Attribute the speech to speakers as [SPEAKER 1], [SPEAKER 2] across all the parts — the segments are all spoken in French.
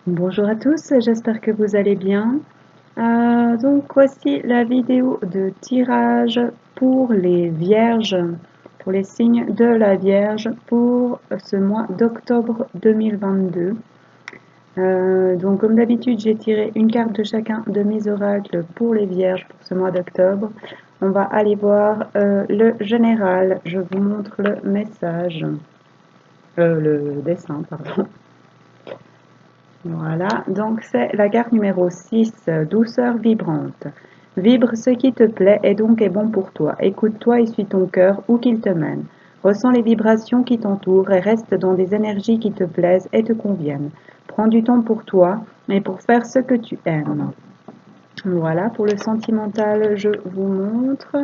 [SPEAKER 1] Bonjour à tous, j'espère que vous allez bien. Donc voici la vidéo de tirage pour les vierges, pour les signes de la Vierge pour ce mois d'octobre 2022. Donc comme d'habitude, j'ai tiré une carte de chacun de mes oracles pour les vierges pour ce mois d'octobre. On va aller voir le général. Je vous montre le message, le dessin, pardon. Voilà, donc c'est la carte numéro 6, douceur vibrante. Vibre ce qui te plaît et donc est bon pour toi. Écoute-toi et suis ton cœur où qu'il te mène. Ressens les vibrations qui t'entourent et reste dans des énergies qui te plaisent et te conviennent. Prends du temps pour toi et pour faire ce que tu aimes. Voilà, pour le sentimental, je vous montre.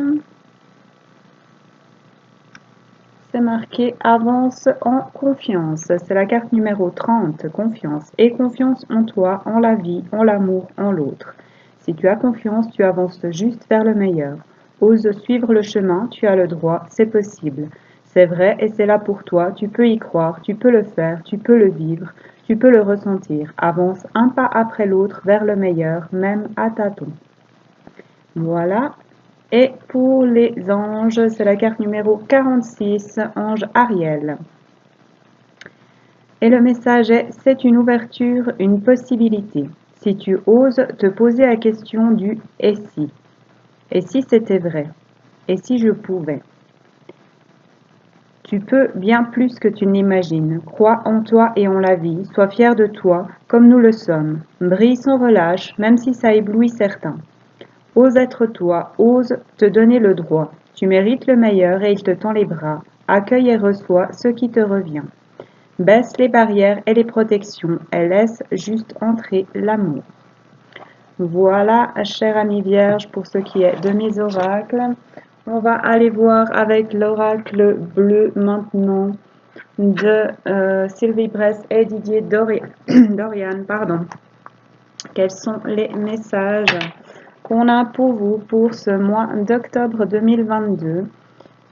[SPEAKER 1] C'est marqué avance en confiance. C'est la carte numéro 30, confiance. Et confiance en toi, en la vie, en l'amour, en l'autre. Si tu as confiance, tu avances juste vers le meilleur. Ose suivre le chemin, tu as le droit, c'est possible. C'est vrai et c'est là pour toi, tu peux y croire, tu peux le faire, tu peux le vivre, tu peux le ressentir. Avance un pas après l'autre vers le meilleur, même à tâtons. Voilà. Et pour les anges, c'est la carte numéro 46, ange Ariel. Et le message est, c'est une ouverture, une possibilité. Si tu oses te poser la question du et si? Et si c'était vrai? Et si je pouvais? Tu peux bien plus que tu n'imagines. Crois en toi et en la vie. Sois fier de toi, comme nous le sommes. Brille sans relâche, même si ça éblouit certains. Ose être toi, ose te donner le droit. Tu mérites le meilleur et il te tend les bras. Accueille et reçois ce qui te revient. Baisse les barrières et les protections et laisse juste entrer l'amour. Voilà, chère amie vierge, pour ce qui est de mes oracles. On va aller voir avec l'oracle bleu maintenant de Sylvie Bress et Didier Dorian. Pardon. Quels sont les messages qu'on a pour vous pour ce mois d'octobre 2022?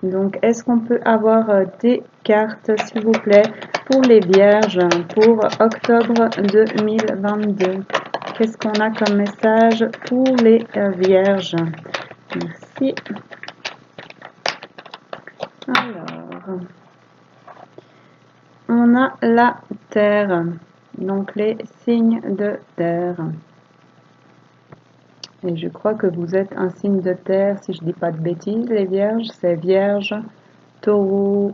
[SPEAKER 1] Donc, est-ce qu'on peut avoir des cartes, s'il vous plaît, pour les vierges pour octobre 2022? Qu'est-ce qu'on a comme message pour les vierges? Merci. Alors, on a la terre, donc les signes de terre. Et je crois que vous êtes un signe de terre, si je ne dis pas de bêtises, les vierges. C'est Vierge, Taureau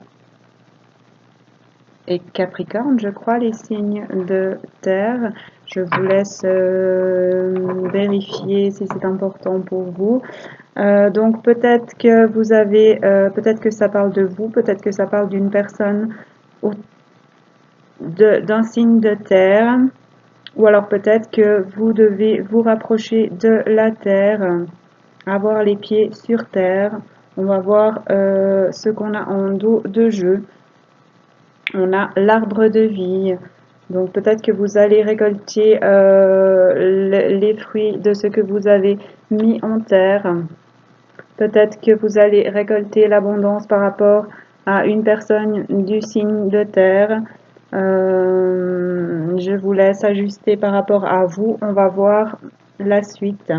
[SPEAKER 1] et Capricorne, je crois, les signes de terre. Je vous laisse vérifier si c'est important pour vous. Donc peut-être que vous avez, peut-être que ça parle de vous, peut-être que ça parle d'une personne d'un signe de terre. Ou alors peut-être que vous devez vous rapprocher de la terre, avoir les pieds sur terre. On va voir ce qu'on a en dos de jeu. On a l'arbre de vie. Donc peut-être que vous allez récolter les fruits de ce que vous avez mis en terre. Peut-être que vous allez récolter l'abondance par rapport à une personne du signe de terre. Je vous laisse ajuster par rapport à vous. On va voir la suite.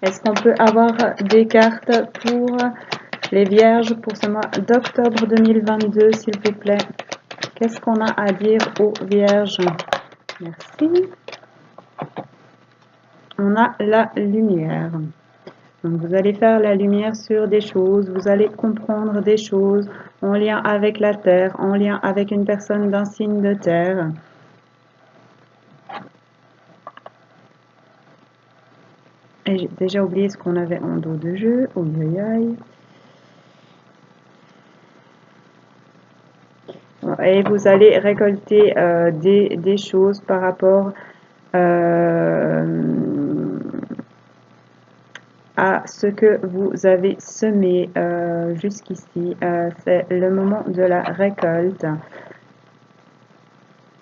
[SPEAKER 1] Est-ce qu'on peut avoir des cartes pour les vierges pour ce mois d'octobre 2022, s'il vous plaît? Qu'est-ce qu'on a à dire aux vierges? Merci. On a la lumière. Donc vous allez faire la lumière sur des choses, vous allez comprendre des choses en lien avec la terre, en lien avec une personne d'un signe de terre. Et j'ai déjà oublié ce qu'on avait en dos de jeu. Oh aïe aïe. Et vous allez récolter des choses par rapport à ce que vous avez semé jusqu'ici. C'est le moment de la récolte.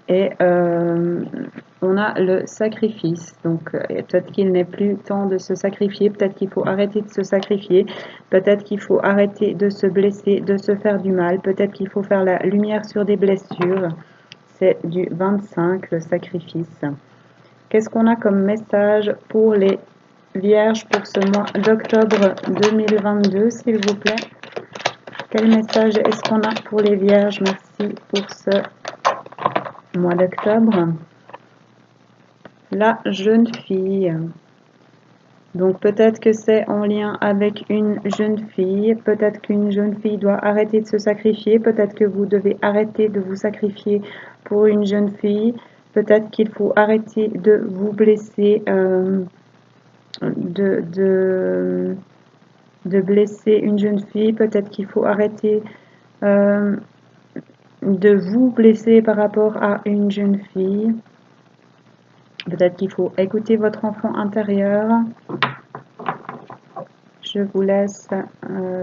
[SPEAKER 1] Et on a le sacrifice. Donc peut-être qu'il n'est plus temps de se sacrifier, peut-être qu'il faut arrêter de se sacrifier, peut-être qu'il faut arrêter de se blesser, de se faire du mal, peut-être qu'il faut faire la lumière sur des blessures. c'est du 25, le sacrifice. Qu'est-ce qu'on a comme message pour les vierges pour ce mois d'octobre 2022, s'il vous plaît? Quel message est-ce qu'on a pour les vierges? Merci pour ce mois d'octobre. La jeune fille. Donc peut-être que c'est en lien avec une jeune fille, peut-être qu'une jeune fille doit arrêter de se sacrifier, peut-être que vous devez arrêter de vous sacrifier pour une jeune fille, peut-être qu'il faut arrêter de vous blesser, de blesser une jeune fille, peut-être qu'il faut arrêter de vous blesser par rapport à une jeune fille, peut-être qu'il faut écouter votre enfant intérieur. Je vous laisse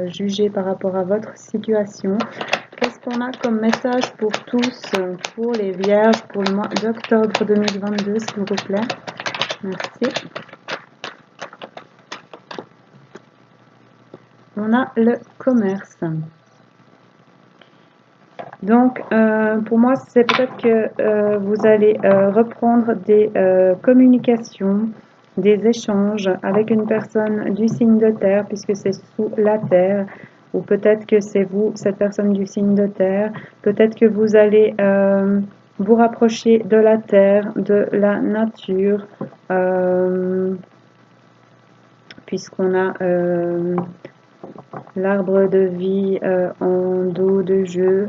[SPEAKER 1] juger par rapport à votre situation. Qu'est-ce qu'on a comme message pour tous, pour les vierges, pour le mois d'octobre 2022, s'il vous plaît? Merci. On a le commerce. Donc, pour moi, c'est peut-être que vous allez reprendre des communications, des échanges avec une personne du signe de terre, puisque c'est sous la terre, ou peut-être que c'est vous, cette personne du signe de terre, peut-être que vous allez vous rapprocher de la terre, de la nature, puisqu'on a l'arbre de vie en dos de jeu,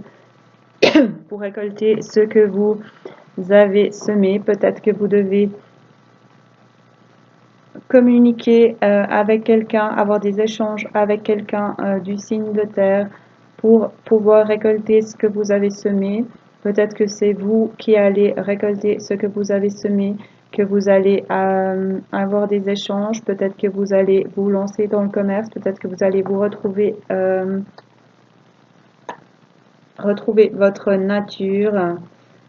[SPEAKER 1] pour récolter ce que vous avez semé. Peut-être que vous devez communiquer avec quelqu'un, avoir des échanges avec quelqu'un du signe de terre pour pouvoir récolter ce que vous avez semé. Peut-être que c'est vous qui allez récolter ce que vous avez semé, que vous allez avoir des échanges. Peut-être que vous allez vous lancer dans le commerce. Peut-être que vous allez vous retrouver votre nature.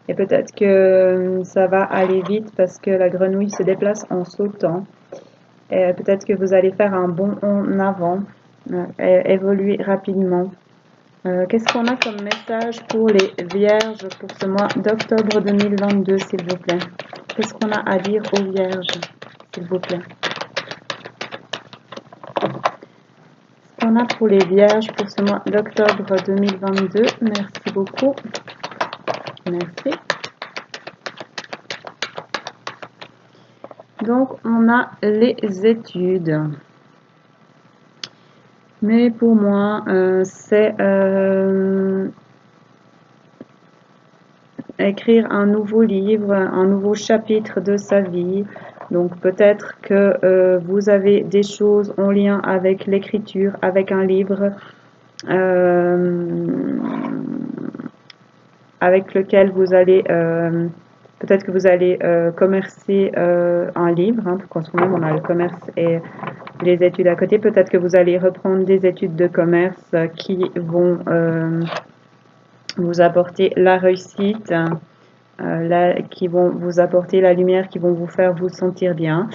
[SPEAKER 1] Et peut-être que ça va aller vite parce que la grenouille se déplace en sautant. Et peut-être que vous allez faire un bond en avant, évoluer rapidement. Qu'est-ce qu'on a comme message pour les vierges pour ce mois d'octobre 2022, s'il vous plaît? Qu'est-ce qu'on a à dire aux vierges, s'il vous plaît? Qu'est-ce qu'on a pour les vierges pour ce mois d'octobre 2022? Merci beaucoup. Merci. Donc, on a les études. Mais pour moi, c'est écrire un nouveau livre, un nouveau chapitre de sa vie. Donc, peut-être que vous avez des choses en lien avec l'écriture, avec un livre avec lequel vous allez... peut-être que vous allez commercer un livre, hein, quand on a le commerce et les études à côté. Peut-être que vous allez reprendre des études de commerce qui vont vous apporter la réussite, qui vont vous apporter la lumière, qui vont vous faire vous sentir bien.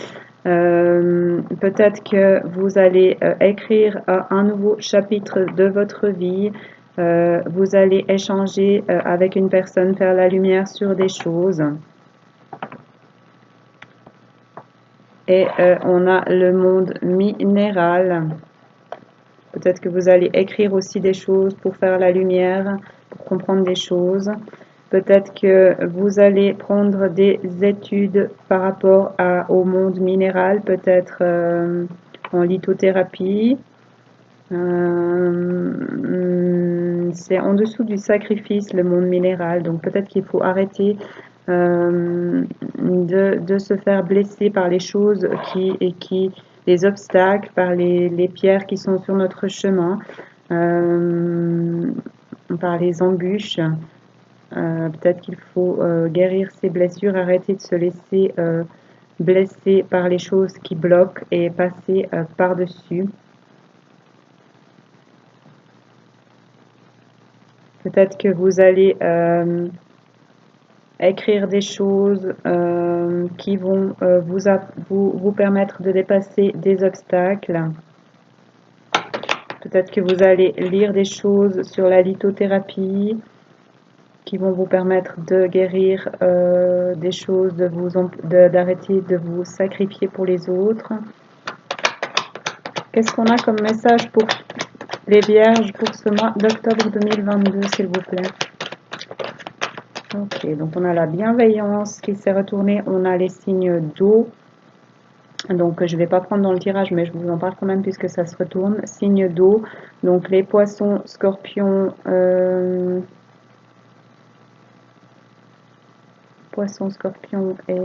[SPEAKER 1] Peut-être que vous allez écrire un nouveau chapitre de votre vie. Vous allez échanger avec une personne, faire la lumière sur des choses. Et on a le monde minéral. Peut-être que vous allez écrire aussi des choses pour faire la lumière, pour comprendre des choses. Peut-être que vous allez prendre des études par rapport au monde minéral, peut-être en lithothérapie. C'est en dessous du sacrifice, le monde minéral. Donc peut-être qu'il faut arrêter de se faire blesser par les choses les obstacles, par les pierres qui sont sur notre chemin, par les embûches. Peut-être qu'il faut guérir ses blessures, arrêter de se laisser blesser par les choses qui bloquent et passer par-dessus. Peut-être que vous allez écrire des choses qui vont vous permettre de dépasser des obstacles. Peut-être que vous allez lire des choses sur la lithothérapie. qui vont vous permettre de guérir des choses, d'arrêter de vous sacrifier pour les autres. Qu'est-ce qu'on a comme message pour les vierges pour ce mois d'octobre 2022, s'il vous plaît? Ok, donc on a la bienveillance qui s'est retournée, on a les signes d'eau. Donc je ne vais pas prendre dans le tirage, mais je vous en parle quand même puisque ça se retourne. Signe d'eau, donc les poissons, scorpions, poissons, scorpions et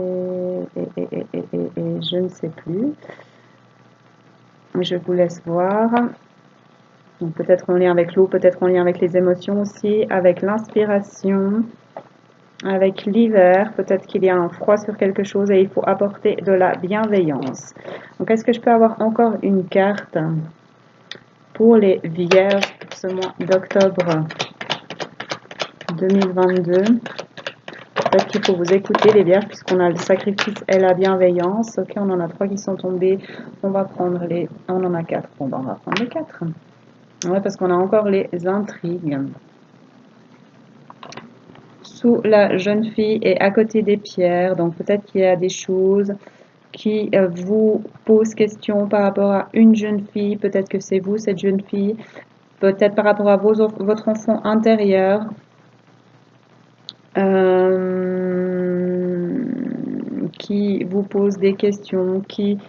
[SPEAKER 1] je ne sais plus. Je vous laisse voir. Donc peut-être en lien avec l'eau, peut-être en lien avec les émotions aussi, avec l'inspiration, avec l'hiver, peut-être qu'il y a un froid sur quelque chose et il faut apporter de la bienveillance. Donc est-ce que je peux avoir encore une carte pour les vierges pour ce mois d'octobre 2022? Peut-être qu'il faut vous écouter les vierges puisqu'on a le sacrifice et la bienveillance. Ok, on en a 3 qui sont tombés. On va prendre les... On en a 4. Bon, ben, on va prendre les 4. Ouais, parce qu'on a encore les intrigues. Sous la jeune fille et à côté des pierres. Donc peut-être qu'il y a des choses qui vous posent question par rapport à une jeune fille. Peut-être que c'est vous, cette jeune fille. Peut-être par rapport à votre enfant intérieur. Qui vous pose des questions, qui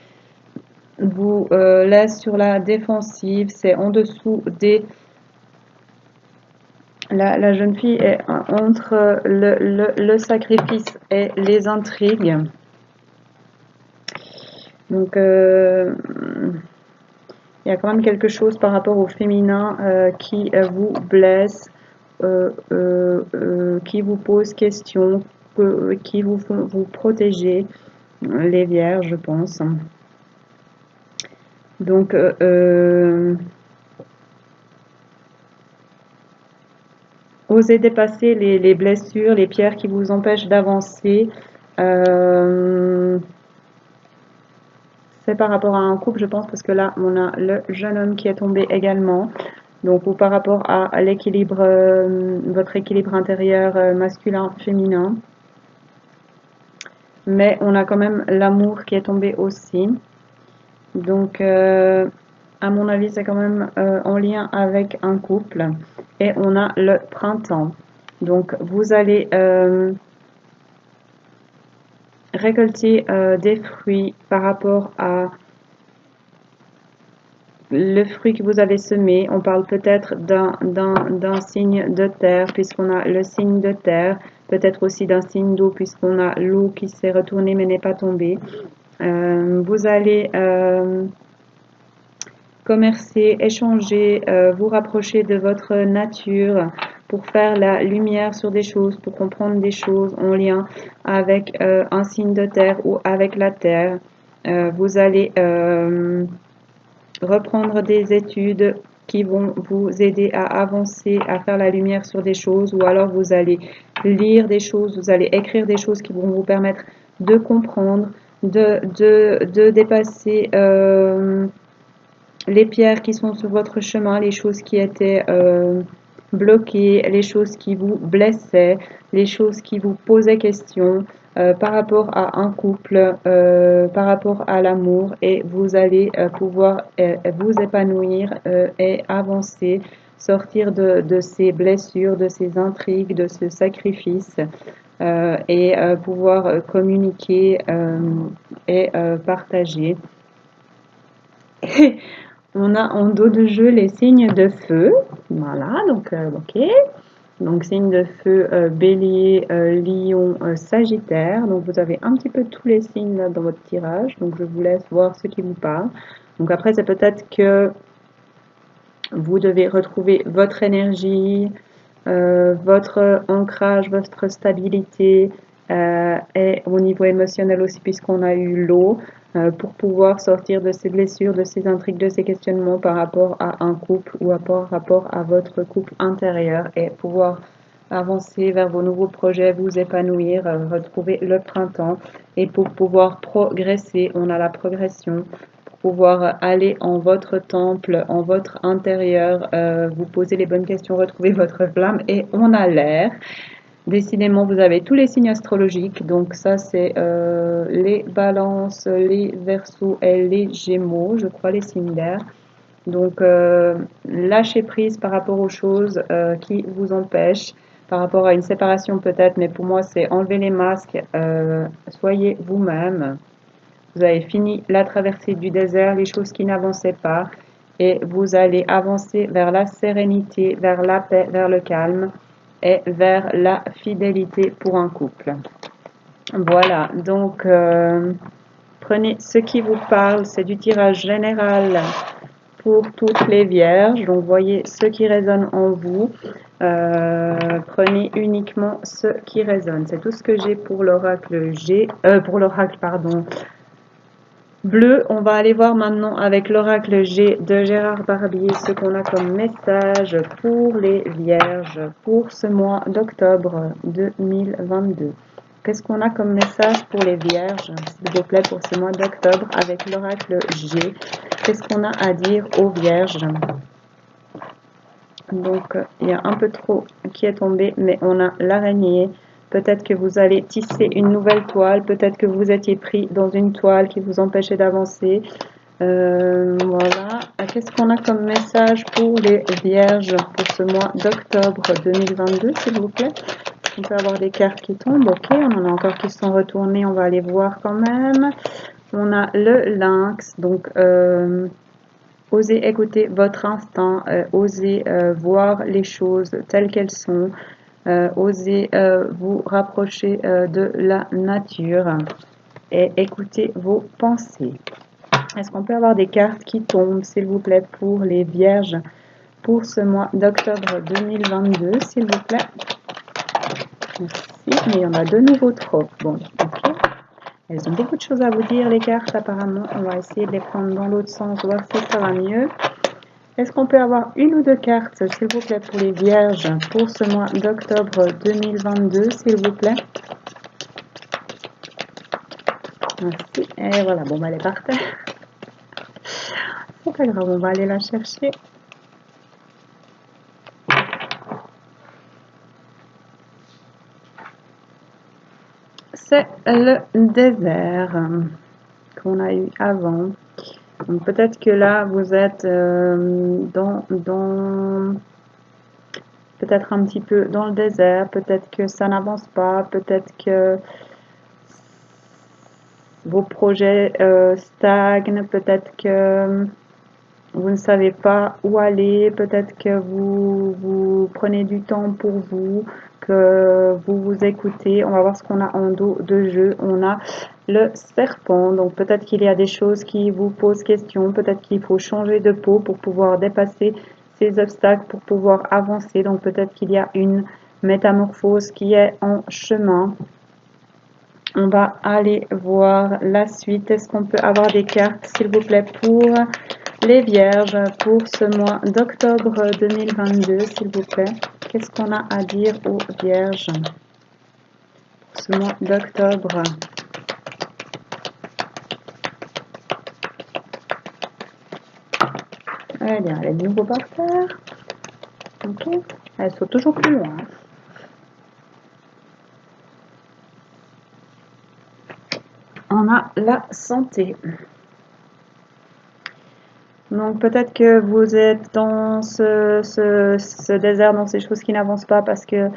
[SPEAKER 1] vous laisse sur la défensive. C'est en dessous des... La jeune fille est entre le sacrifice et les intrigues. Donc, il y a quand même quelque chose par rapport au féminin qui vous blesse, qui vous pose question, qui vous font vous protéger, les vierges, je pense. Donc, osez dépasser les blessures, les pierres qui vous empêchent d'avancer. C'est par rapport à un couple, je pense, parce que là, on a le jeune homme qui est tombé également. Donc, ou par rapport à l'équilibre, votre équilibre intérieur masculin-féminin. Mais on a quand même l'amour qui est tombé aussi. Donc, à mon avis, c'est quand même en lien avec un couple. Et on a le printemps. Donc, vous allez récolter des fruits par rapport à le fruit que vous avez semé. On parle peut-être d'un signe de terre, puisqu'on a le signe de terre. Peut-être aussi d'un signe d'eau, puisqu'on a l'eau qui s'est retournée mais n'est pas tombée. Vous allez commercer, échanger, vous rapprocher de votre nature pour faire la lumière sur des choses, pour comprendre des choses en lien avec un signe de terre ou avec la terre. Vous allez reprendre des études qui vont vous aider à avancer, à faire la lumière sur des choses, ou alors vous allez lire des choses, vous allez écrire des choses qui vont vous permettre de comprendre, de dépasser les pierres qui sont sur votre chemin, les choses qui étaient bloquées, les choses qui vous blessaient, les choses qui vous posaient question par rapport à un couple, par rapport à l'amour, et vous allez pouvoir vous épanouir et avancer, sortir de ces blessures, de ces intrigues, de ce sacrifice. Et pouvoir communiquer et partager. On a en dos de jeu les signes de feu. Voilà, donc ok. Donc signe de feu, bélier, lion, sagittaire. Donc vous avez un petit peu tous les signes là dans votre tirage. Donc je vous laisse voir ce qui vous parle. Donc après c'est peut-être que vous devez retrouver votre énergie, votre ancrage, votre stabilité et au niveau émotionnel aussi puisqu'on a eu l'eau pour pouvoir sortir de ces blessures, de ces intrigues, de ces questionnements par rapport à un couple ou par rapport à votre couple intérieur et pouvoir avancer vers vos nouveaux projets, vous épanouir, retrouver le printemps et pour pouvoir progresser, on a la progression, pouvoir aller en votre temple, en votre intérieur, vous poser les bonnes questions, retrouver votre flamme et on a l'air. Décidément, vous avez tous les signes astrologiques. Donc ça, c'est les balances, les verseaux et les gémeaux, je crois, les signes d'air. Donc, lâchez prise par rapport aux choses qui vous empêchent, par rapport à une séparation peut-être, mais pour moi, c'est enlever les masques, soyez vous-même. Vous avez fini la traversée du désert, les choses qui n'avançaient pas, et vous allez avancer vers la sérénité, vers la paix, vers le calme et vers la fidélité pour un couple. Voilà, donc prenez ce qui vous parle, c'est du tirage général pour toutes les vierges, donc voyez ce qui résonne en vous. Prenez uniquement ce qui résonne. C'est tout ce que j'ai pour l'oracle bleu. On va aller voir maintenant avec l'oracle G de Gérard Barbier ce qu'on a comme message pour les vierges pour ce mois d'octobre 2022. Qu'est-ce qu'on a comme message pour les vierges, s'il vous plaît, pour ce mois d'octobre avec l'oracle G? Qu'est-ce qu'on a à dire aux vierges? Donc, il y a un peu trop qui est tombé, mais on a l'araignée. Peut-être que vous allez tisser une nouvelle toile. Peut-être que vous étiez pris dans une toile qui vous empêchait d'avancer. Voilà. Qu'est-ce qu'on a comme message pour les vierges pour ce mois d'octobre 2022, s'il vous plaît? On peut avoir des cartes qui tombent. Ok, on en a encore qui sont retournées. On va aller voir quand même. On a le lynx. Donc, osez écouter votre instinct, osez voir les choses telles qu'elles sont, osez vous rapprocher de la nature et écoutez vos pensées. Est-ce qu'on peut avoir des cartes qui tombent, s'il vous plaît, pour les vierges pour ce mois d'octobre 2022, s'il vous plaît? Merci, mais il y en a de nouveau trop. Bon, ok. Elles ont beaucoup de choses à vous dire, les cartes, apparemment. On va essayer de les prendre dans l'autre sens, voir si ça va mieux. Est-ce qu'on peut avoir une ou deux cartes, s'il vous plaît, pour les vierges pour ce mois d'octobre 2022, s'il vous plaît? Merci. Et voilà, bon, bah, elle est par terre. C'est pas grave, on va aller la chercher. C'est le désert qu'on a eu avant. Donc peut-être que là, vous êtes peut-être un petit peu dans le désert, peut-être que ça n'avance pas, peut-être que vos projets stagnent, peut-être que vous ne savez pas où aller, peut-être que vous prenez du temps pour vous, que vous vous écoutez. On va voir ce qu'on a en dos de jeu. On a le serpent, donc peut-être qu'il y a des choses qui vous posent question, peut-être qu'il faut changer de peau pour pouvoir dépasser ces obstacles, pour pouvoir avancer. Donc peut-être qu'il y a une métamorphose qui est en chemin. On va aller voir la suite. Est-ce qu'on peut avoir des cartes, s'il vous plaît, pour les vierges pour ce mois d'octobre 2022, s'il vous plaît? Qu'est-ce qu'on a à dire aux vierges pour ce mois d'octobre? Elle est de nouveau par terre. Ok. Elle saute toujours plus loin. On a la santé. Donc peut-être que vous êtes dans ce désert, dans ces choses qui n'avancent pas parce que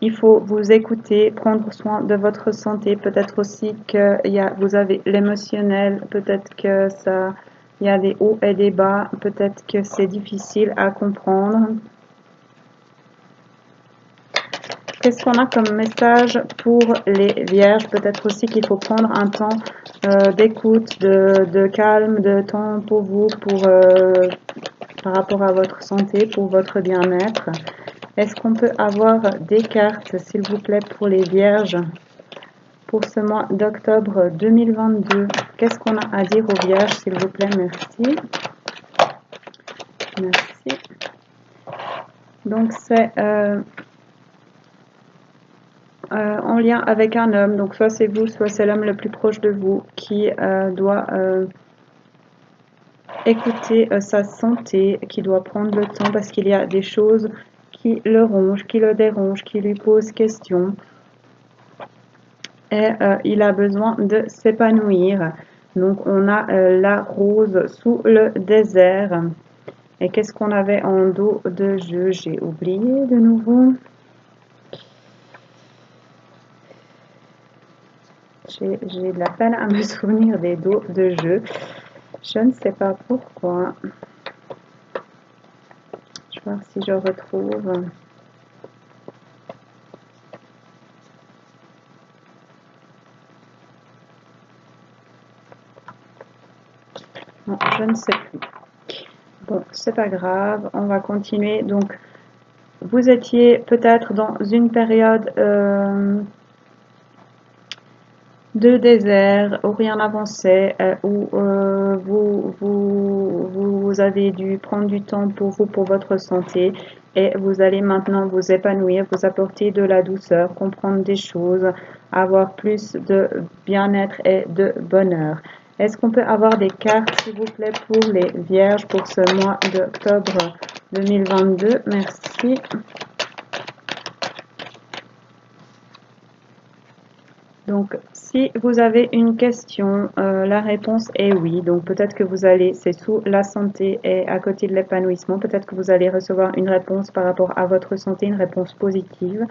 [SPEAKER 1] il faut vous écouter, prendre soin de votre santé. Peut-être aussi que vous avez l'émotionnel, peut-être que il y a des hauts et des bas, peut-être que c'est difficile à comprendre. Qu'est-ce qu'on a comme message pour les vierges? Peut-être aussi qu'il faut prendre un temps d'écoute, de calme, de temps pour vous, par rapport à votre santé, pour votre bien-être. Est-ce qu'on peut avoir des cartes, s'il vous plaît, pour les vierges pour ce mois d'octobre 2022? Qu'est-ce qu'on a à dire aux vierges, s'il vous plaît? Merci. Merci. Donc, c'est en lien avec un homme. Donc, soit c'est vous, soit c'est l'homme le plus proche de vous qui doit écouter sa santé, qui doit prendre le temps parce qu'il y a des choses qui le ronge, qui le dérange, qui lui pose question. Et il a besoin de s'épanouir. Donc on a la rose sous le désert. Et qu'est-ce qu'on avait en dos de jeu? J'ai oublié de nouveau. J'ai de la peine à me souvenir des dos de jeu. Je ne sais pas pourquoi. Je vais voir si je retrouve. Non, je ne sais plus. Bon, c'est pas grave, on va continuer. Donc, vous étiez peut-être dans une période de désert où rien n'avançait, où vous avez dû prendre du temps pour vous, pour votre santé, et vous allez maintenant vous épanouir, vous apporter de la douceur, comprendre des choses, avoir plus de bien-être et de bonheur. Est-ce qu'on peut avoir des cartes, s'il vous plaît, pour les vierges pour ce mois d'octobre 2022? Merci. Donc, si vous avez une question, la réponse est oui. Donc, peut-être que vous allez, c'est sous la santé et à côté de l'épanouissement, peut-être que vous allez recevoir une réponse par rapport à votre santé, une réponse positive.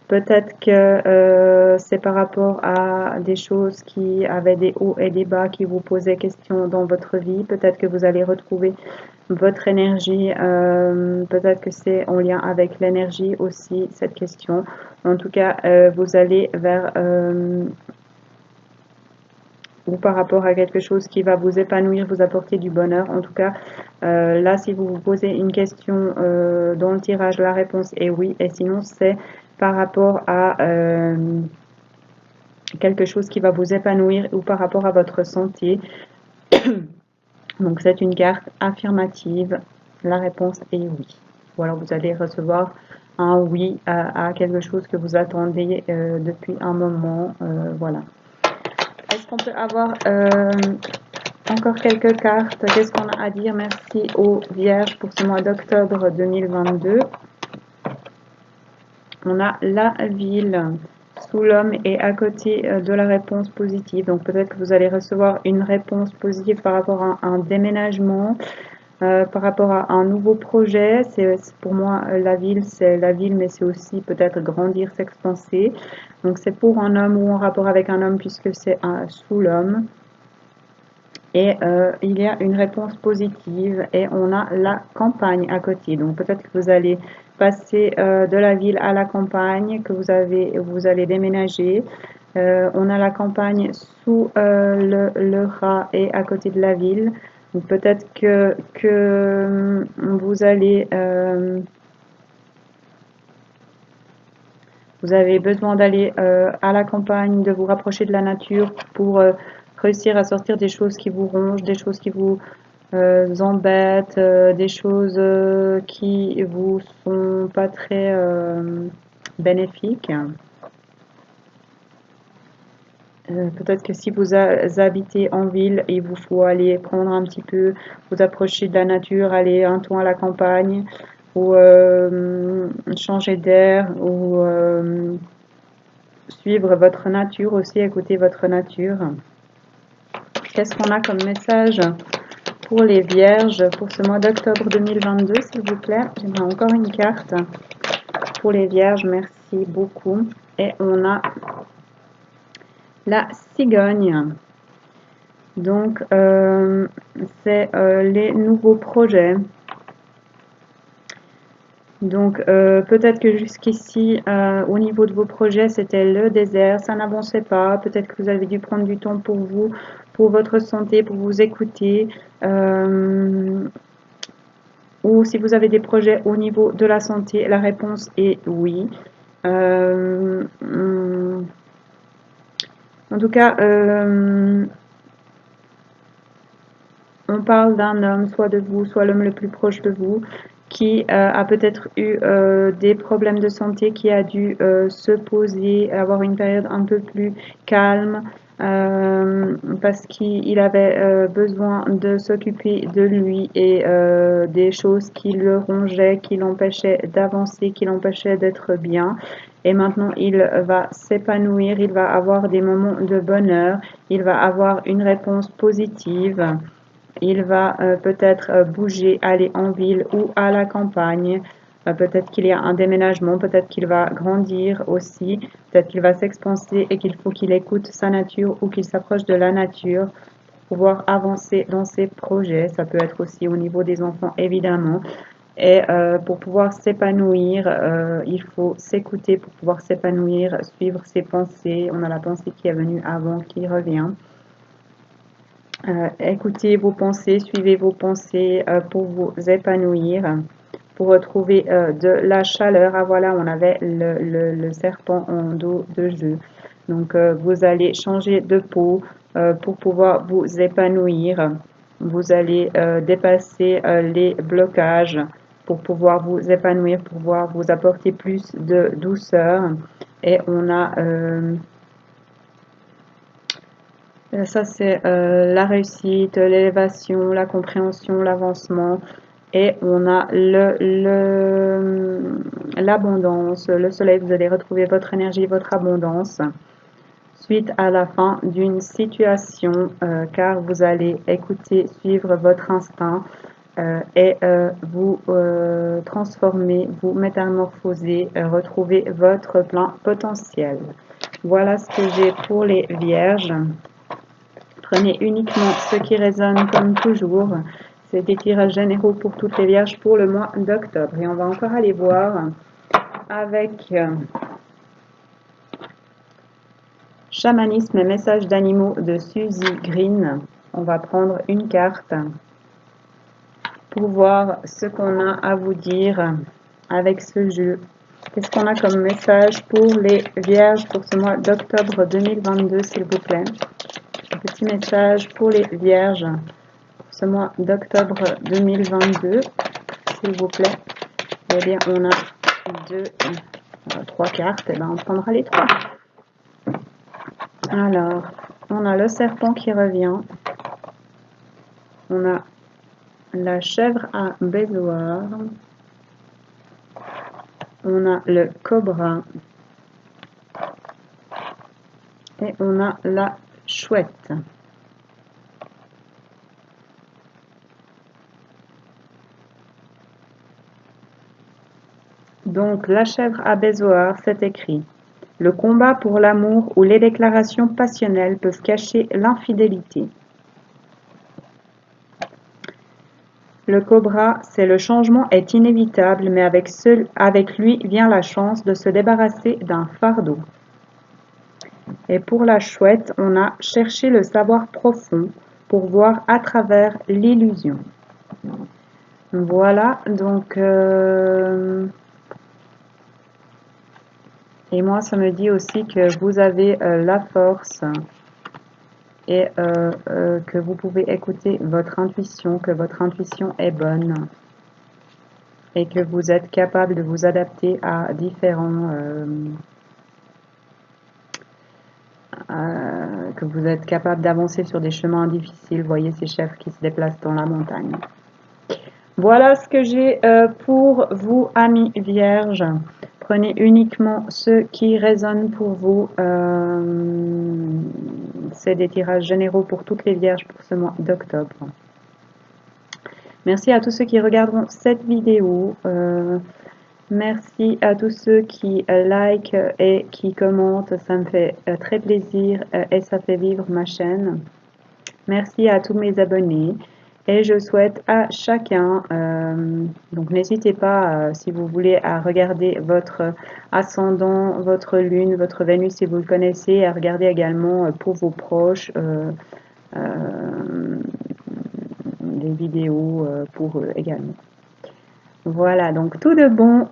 [SPEAKER 1] Peut-être que c'est par rapport à des choses qui avaient des hauts et des bas qui vous posaient question dans votre vie. Peut-être que vous allez retrouver votre énergie. Peut-être que c'est en lien avec l'énergie aussi, cette question. En tout cas, vous allez vers ou par rapport à quelque chose qui va vous épanouir, vous apporter du bonheur. En tout cas, là, si vous vous posez une question dans le tirage, la réponse est oui. Et sinon, c'est par rapport à quelque chose qui va vous épanouir ou par rapport à votre santé. Donc, c'est une carte affirmative. La réponse est oui. Ou alors, vous allez recevoir un oui à quelque chose que vous attendez depuis un moment. Voilà. Est-ce qu'on peut avoir encore quelques cartes? Qu'est-ce qu'on a à dire? Merci aux Vierges pour ce mois d'octobre 2022. On a la ville sous l'homme et à côté de la réponse positive. Donc peut-être que vous allez recevoir une réponse positive par rapport à un déménagement, par rapport à un nouveau projet. C'est pour moi la ville, c'est la ville, mais c'est aussi peut-être grandir, s'expanser. Donc c'est pour un homme ou en rapport avec un homme puisque c'est sous l'homme. Et il y a une réponse positive et on a la campagne à côté. Donc peut-être que vous allez passer de la ville à la campagne, que vous allez déménager. On a la campagne sous le rat et à côté de la ville. Donc peut-être que vous allez vous avez besoin d'aller à la campagne, de vous rapprocher de la nature pour réussir à sortir des choses qui vous rongent, des choses qui vous embêtent, des choses qui vous sont pas très bénéfiques. Peut-être que si vous habitez en ville, il vous faut aller prendre un petit peu, vous approcher de la nature, aller un tour à la campagne, ou changer d'air, ou suivre votre nature aussi, écouter votre nature. Qu'est-ce qu'on a comme message pour les vierges pour ce mois d'octobre 2022, s'il vous plaît? J'aimerais encore une carte pour les vierges, merci beaucoup. Et on a la cigogne. Donc, c'est les nouveaux projets. Donc, peut-être que jusqu'ici, au niveau de vos projets, c'était le désert, ça n'avançait pas. Peut-être que vous avez dû prendre du temps pour vous, pour votre santé, pour vous écouter. Ou si vous avez des projets au niveau de la santé, la réponse est oui. En tout cas, on parle d'un homme, soit de vous, soit l'homme le plus proche de vous, qui a peut-être eu des problèmes de santé, qui a dû se poser, avoir une période un peu plus calme, parce qu'il avait besoin de s'occuper de lui et des choses qui le rongeaient, qui l'empêchaient d'avancer, qui l'empêchaient d'être bien. Et maintenant, il va s'épanouir, il va avoir des moments de bonheur, il va avoir une réponse positive. Il va peut-être bouger, aller en ville ou à la campagne. Peut-être qu'il y a un déménagement, peut-être qu'il va grandir aussi, peut-être qu'il va s'expanser et qu'il faut qu'il écoute sa nature ou qu'il s'approche de la nature pour pouvoir avancer dans ses projets. Ça peut être aussi au niveau des enfants, évidemment. Et pour pouvoir s'épanouir, il faut s'écouter pour pouvoir s'épanouir, suivre ses pensées. On a la pensée qui est venue avant, qui revient. Écoutez vos pensées, suivez vos pensées pour vous épanouir, pour retrouver de la chaleur. Ah voilà, on avait le serpent en dos de jeu. Donc vous allez changer de peau pour pouvoir vous épanouir. Vous allez dépasser les blocages pour pouvoir vous épanouir, pour pouvoir vous apporter plus de douceur. Et on a ça, c'est la réussite, l'élévation, la compréhension, l'avancement. Et on a l'abondance, le soleil. Vous allez retrouver votre énergie, votre abondance suite à la fin d'une situation, car vous allez écouter, suivre votre instinct et vous transformer, vous métamorphoser, retrouver votre plein potentiel. Voilà ce que j'ai pour les vierges. Prenez uniquement ce qui résonne comme toujours. C'est des tirages généraux pour toutes les vierges pour le mois d'octobre. Et on va encore aller voir avec chamanisme et messages d'animaux de Suzy Green. On va prendre une carte pour voir ce qu'on a à vous dire avec ce jeu. Qu'est-ce qu'on a comme message pour les vierges pour ce mois d'octobre 2022, s'il vous plaît? Un petit message pour les vierges pour ce mois d'octobre 2022, s'il vous plaît. Eh bien, on a trois cartes. Eh bien, on prendra les trois. Alors, on a le serpent qui revient. On a la chèvre à bézoard. On a le cobra. Et on a la chouette. Donc, la chèvre à bézoard, c'est écrit. Le combat pour l'amour ou les déclarations passionnelles peuvent cacher l'infidélité. Le cobra, c'est le changement est inévitable, mais avec lui vient la chance de se débarrasser d'un fardeau. Et pour la chouette, on a cherché le savoir profond pour voir à travers l'illusion. Voilà, donc... et moi, ça me dit aussi que vous avez la force et que vous pouvez écouter votre intuition, que votre intuition est bonne et que vous êtes capable de vous adapter à différents... que vous êtes capable d'avancer sur des chemins difficiles. Vous voyez ces chèvres qui se déplacent dans la montagne. Voilà ce que j'ai pour vous, amis vierges. Prenez uniquement ce qui résonne pour vous. C'est des tirages généraux pour toutes les vierges pour ce mois d'octobre. Merci à tous ceux qui regarderont cette vidéo. Merci à tous ceux qui like et qui commentent. Ça me fait très plaisir et ça fait vivre ma chaîne. Merci à tous mes abonnés. Et je souhaite à chacun, donc n'hésitez pas si vous voulez à regarder votre ascendant, votre lune, votre Vénus si vous le connaissez, à regarder également pour vos proches des vidéos pour eux également. Voilà, donc tout de bon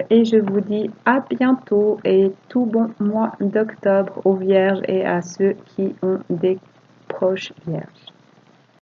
[SPEAKER 1] et je vous dis à bientôt et tout bon mois d'octobre aux vierges et à ceux qui ont des proches vierges.